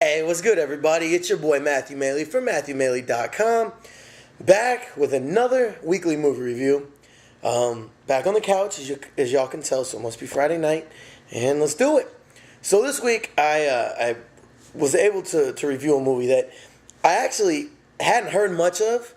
Hey, what's good, everybody? It's your boy Matthew Maley from MatthewMaley.com, back with another weekly movie review. Back on the couch, as y'all can tell, so it must be Friday night, and let's do it. So this week, I was able to review a movie that I actually hadn't heard much of,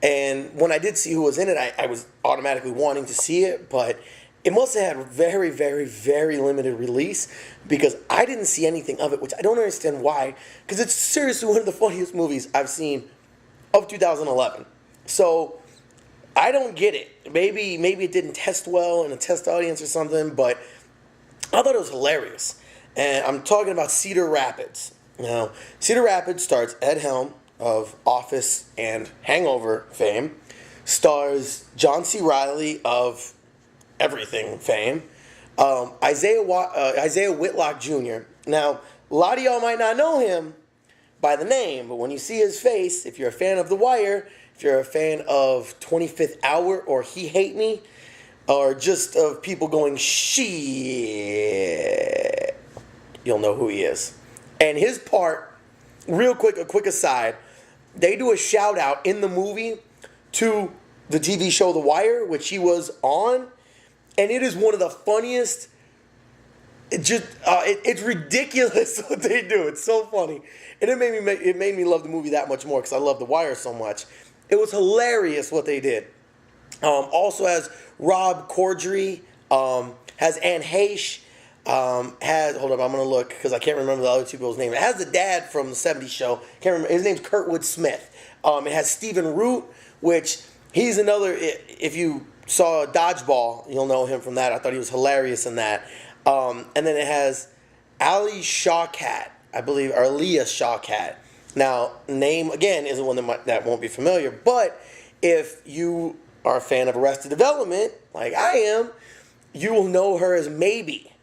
and when I did see who was in it, I was automatically wanting to see it, but it must have had very, very, very limited release because I didn't see anything of it, which I don't understand why, because it's seriously one of the funniest movies I've seen of 2011. So I don't get it. Maybe it didn't test well in a test audience or something, but I thought it was hilarious. And I'm talking about Cedar Rapids. Now, Cedar Rapids stars Ed Helms of Office and Hangover fame, stars John C. Reilly of Everything fame, Isiah Whitlock Jr. Now, a lot of y'all might not know him by the name, but when you see his face, if you're a fan of The Wire, if you're a fan of 25th Hour or He Hate Me, or just of people going shit, you'll know who he is. And his part, real quick, a quick aside, they do a shout out in the movie to the TV show The Wire, which he was on. And it is one of the funniest. It's ridiculous what they do. It's so funny, and it made me love the movie that much more because I love The Wire so much. It was hilarious what they did. Also has Rob Corddry, has Anne Heche, has hold up, I'm gonna look because I can't remember the other two people's names. It has the dad from the '70s show. Can't remember his name's Kurtwood Smith. It has Stephen Root, which he's another. If you saw Dodgeball, you'll know him from that. I thought he was hilarious in that. And then it has Ali Shawkat, I believe, or Leah Shawkat. Now, name, again, isn't one that won't be familiar, but if you are a fan of Arrested Development, like I am, you will know her as Maybe.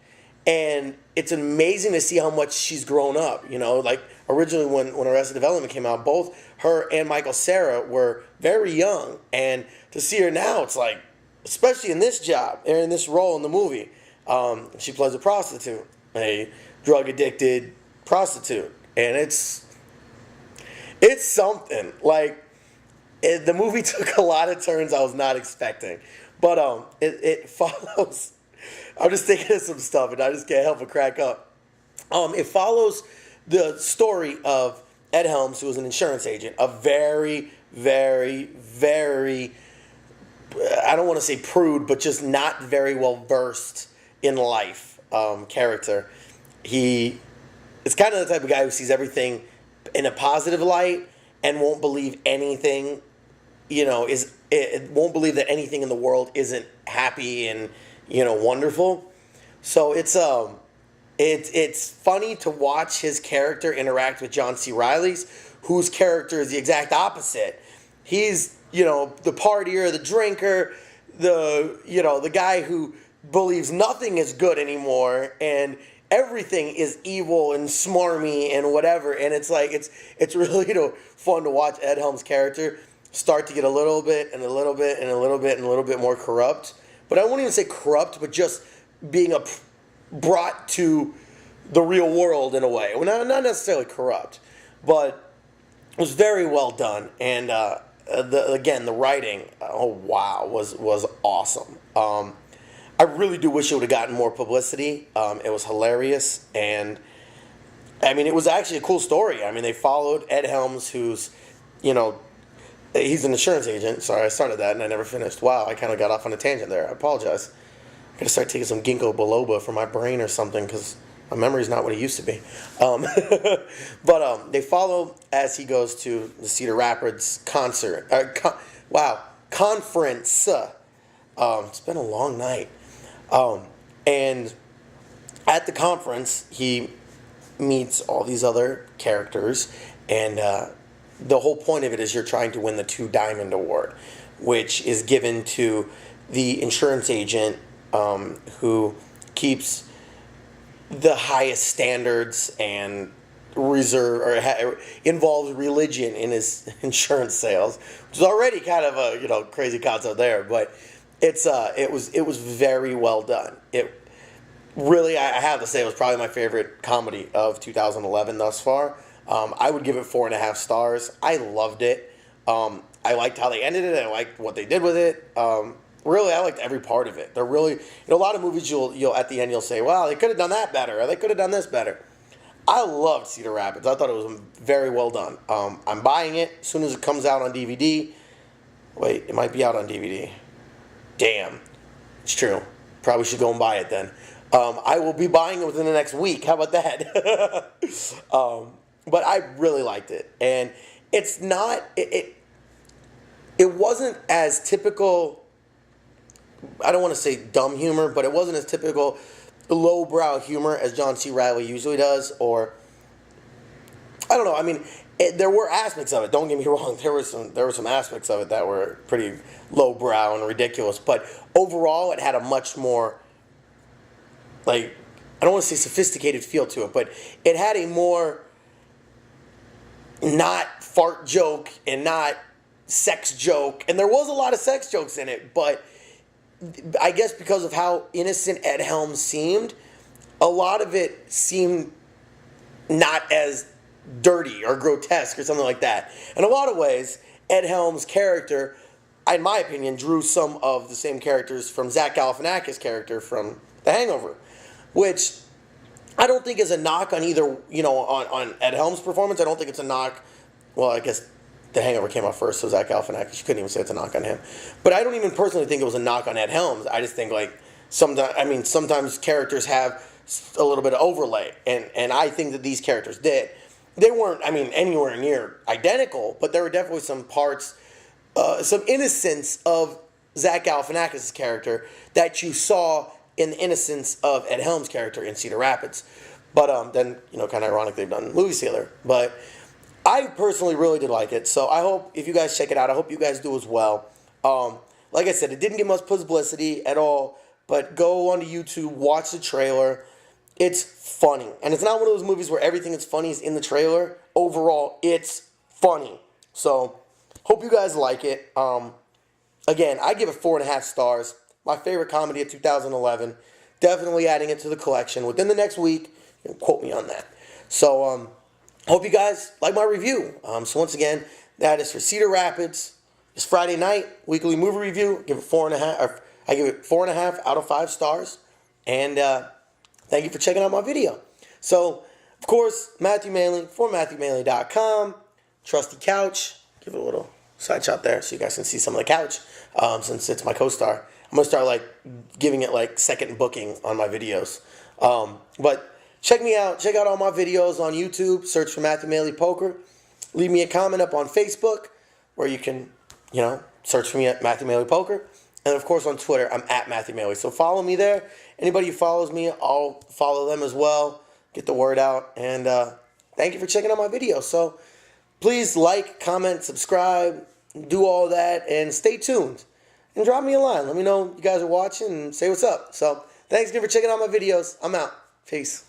And it's amazing to see how much she's grown up. You know, like originally when Arrested Development came out, both her and Michael Cera were very young. And to see her now, it's like, especially in this job, or in this role in the movie, she plays a prostitute, a drug-addicted prostitute. And it's something. Like, the movie took a lot of turns I was not expecting. But it follows... I'm just thinking of some stuff, and I just can't help but crack up. It follows the story of Ed Helms, who was an insurance agent, a very, very, very... I don't want to say prude, but just not very well versed in life character. He is kind of the type of guy who sees everything in a positive light and won't believe anything, won't believe that anything in the world isn't happy and, wonderful. So it's funny to watch his character interact with John C. Reilly's, whose character is the exact opposite. He's the partier, the drinker, the guy who believes nothing is good anymore and everything is evil and smarmy and whatever. And it's like, it's really fun to watch Ed Helms' character start to get a little bit and a little bit and a little bit and a little bit more corrupt. But I won't even say corrupt, but just being brought to the real world in a way. Well, not necessarily corrupt, but it was very well done. And, the writing, was awesome. I really do wish it would have gotten more publicity. It was hilarious, and I mean, it was actually a cool story. I mean, they followed Ed Helms, who's, he's an insurance agent. Sorry, I started that and I never finished. Wow, I kind of got off on a tangent there. I apologize. I gotta start taking some ginkgo biloba for my brain or something because my memory's not what it used to be. But they follow as he goes to the Cedar Rapids conference. It's been a long night. And at the conference, he meets all these other characters. And the whole point of it is you're trying to win the Two Diamond Award, which is given to the insurance agent who keeps the highest standards and involves religion in his insurance sales, which is already kind of a crazy concept there. But it was very well done. It really, I have to say, it was probably my favorite comedy of 2011 thus far. I would give it 4.5 stars. I loved it. I liked how they ended it. I liked what they did with it. Really, I liked every part of it. They're really, a lot of movies you'll at the end you'll say, "Wow, they could have done that better," or "They could have done this better." I loved Cedar Rapids. I thought it was very well done. I'm buying it as soon as it comes out on DVD. Wait, it might be out on DVD. Damn, it's true. Probably should go and buy it then. I will be buying it within the next week. How about that? But I really liked it, and it's not. It wasn't as typical. I don't want to say dumb humor, but it wasn't as typical lowbrow humor as John C. Reilly usually does, or I don't know. I mean, there were aspects of it. Don't get me wrong. There were some aspects of it that were pretty lowbrow and ridiculous, but overall, it had a much more, like, I don't want to say sophisticated feel to it, but it had a more not fart joke and not sex joke, and there was a lot of sex jokes in it, but I guess because of how innocent Ed Helms seemed, a lot of it seemed not as dirty or grotesque or something like that. In a lot of ways, Ed Helms' character, in my opinion, drew some of the same characters from Zach Galifianakis' character from The Hangover, which I don't think is a knock on either, on Ed Helms' performance. I don't think it's a knock. Well, I guess The Hangover came out first, so Zach Galifianakis, you couldn't even say it's a knock on him. But I don't even personally think it was a knock on Ed Helms. I just think, like, sometimes characters have a little bit of overlay, and I think that these characters did. They weren't, anywhere near identical, but there were definitely some parts, some innocence of Zach Galifianakis' character that you saw in the innocence of Ed Helms' character in Cedar Rapids. But then, kind of ironic they've done Movie Sailor. But I personally really did like it, so I hope if you guys check it out, I hope you guys do as well. Like I said, it didn't get much publicity at all, but go onto YouTube, watch the trailer. It's funny, and it's not one of those movies where everything that's funny is in the trailer. Overall, it's funny. So, hope you guys like it. Again, I give it 4.5 stars. My favorite comedy of 2011. Definitely adding it to the collection within the next week. You can quote me on that. So, hope you guys like my review. So once again, that is for Cedar Rapids. It's Friday night, weekly movie review. Give it 4.5. I give it 4.5 out of 5 stars. And thank you for checking out my video. So, of course, Matthew Maley for MatthewMaley.com. Trusty couch. Give it a little side shot there so you guys can see some of the couch. Since it's my co-star, I'm gonna start giving it second booking on my videos. But check me out. Check out all my videos on YouTube. Search for MatthewMaleyPoker. Leave me a comment up on Facebook where you can, search for me at MatthewMaleyPoker. And, of course, on Twitter, I'm at Matthew Maley. So follow me there. Anybody who follows me, I'll follow them as well. Get the word out. And thank you for checking out my video. So please like, comment, subscribe, do all that, and stay tuned. And drop me a line. Let me know you guys are watching and say what's up. So thanks again for checking out my videos. I'm out. Peace.